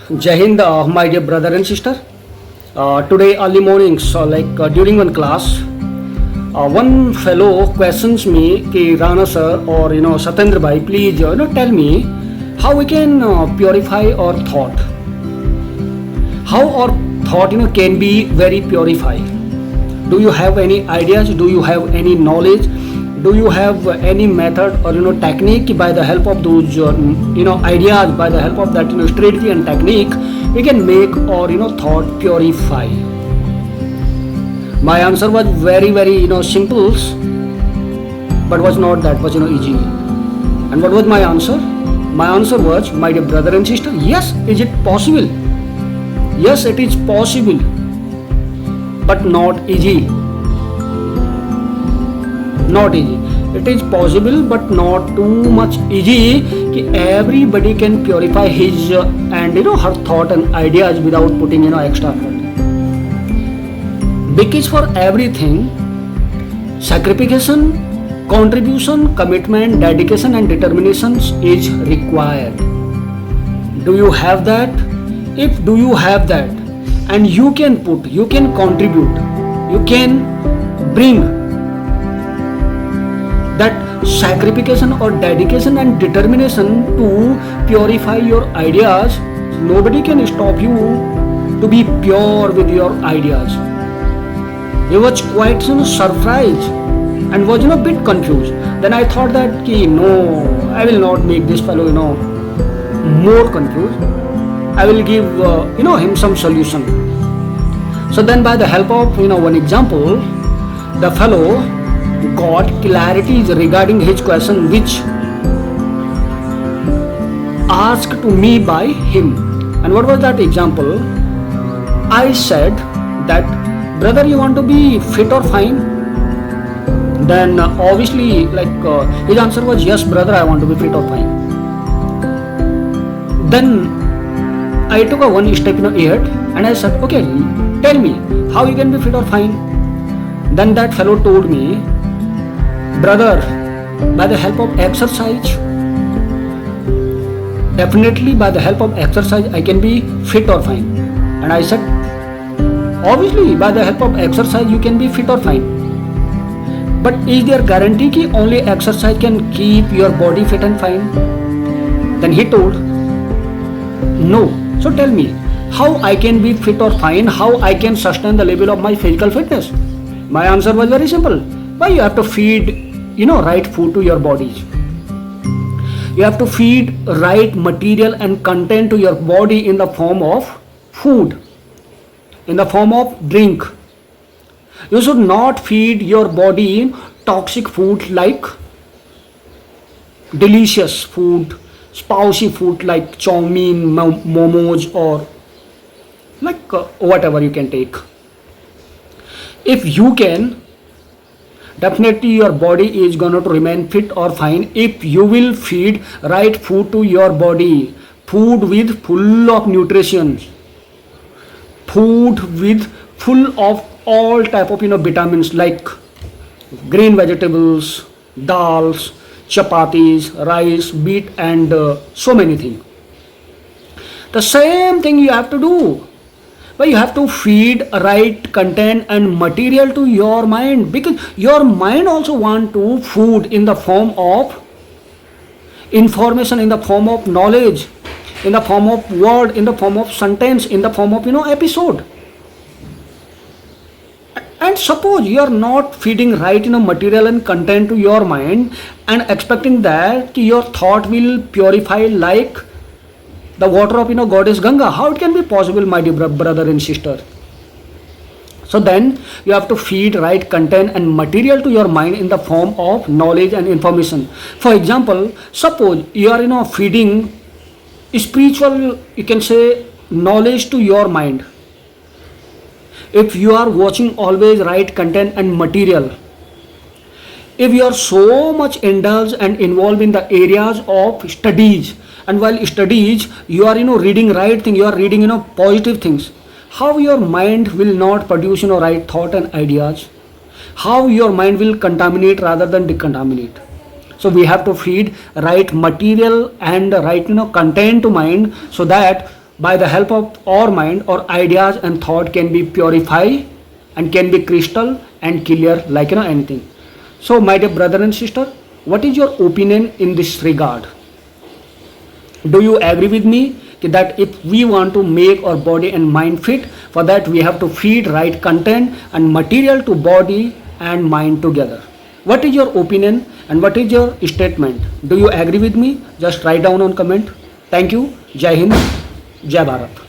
Jai Hind, my dear brother and sister. Today early mornings, during one class, one fellow questions me, कि Rana sir or Satyendra bhai, please tell me how we can purify our thought. How our thought can be very purified. Do you have any ideas? Do you have any knowledge? Do you have any method or technique by the help of those ideas, by the help of that strategy and technique, we can make our thought purify? My answer was very simple, but was not that much easy. And what was my answer? My answer was, my dear brother and sister, yes, is it possible? Yes, it is possible, but not easy. Not easy. It is possible, but not too much easy. कि everybody can purify his and her thought and ideas without putting extra effort. Because for everything, sacrification, contribution, commitment, dedication, and determination is required. Do you have that? If do you have that, and you can put, you can contribute, you can bring that sacrification or dedication and determination to purify your ideas, nobody can stop you to be pure with your ideas. He was quite surprised and was a bit confused. Then I thought that no, I will not make this fellow more confused. I will give him some solution. So then by the help of one example, the fellow got clarity regarding his question which asked to me by him. And what was that example? I said that, brother, you want to be fit or fine? Then obviously his answer was, yes brother, I want to be fit or fine. Then I took a one step ahead and I said, okay, tell me how you can be fit or fine. Then that fellow told me, brother, by the help of exercise, definitely by the help of exercise I can be fit or fine. And I said, obviously by the help of exercise you can be fit or fine. But is there guarantee that only exercise can keep your body fit and fine? Then he told, no. So tell me, how I can be fit or fine, how I can sustain the level of my physical fitness? My answer was very simple. Why you have to feed right food to your bodies. You have to feed right material and content to your body in the form of food, in the form of drink. You should not feed your body toxic food like delicious food, spicy food like chow mein, momos, or whatever you can take. If you can, definitely your body is going to remain fit or fine if you will feed right food to your body. Food with full of nutrition, food with full of all type of vitamins like green vegetables, dals, chapatis, rice, wheat, and so many things. The same thing you have to do. But you have to feed right content and material to your mind, because your mind also want to food in the form of information, in the form of knowledge, in the form of word, in the form of sentence, in the form of episode. And suppose you are not feeding right material and content to your mind and expecting that your thought will purify like the water of goddess Ganga. How it can be possible, my dear brother and sister? So then you have to feed right content and material to your mind in the form of knowledge and information. For example, suppose you are feeding spiritual, you can say, knowledge to your mind. If you are watching always right content and material, if you are so much indulged and involved in the areas of studies, and while studies you are reading right thing, you are reading positive things, how your mind will not produce right thought and ideas? How your mind will contaminate rather than decontaminate? So we have to feed right material and right content to mind, so that by the help of our mind, our ideas and thought can be purified and can be crystal and clear like anything. So my dear brother and sister, what is your opinion in this regard? Do you agree with me that if we want to make our body and mind fit, for that we have to feed right content and material to body and mind together? What is your opinion and what is your statement? Do you agree with me? Just write down on comment. Thank you. Jai Hind. Jai Bharat.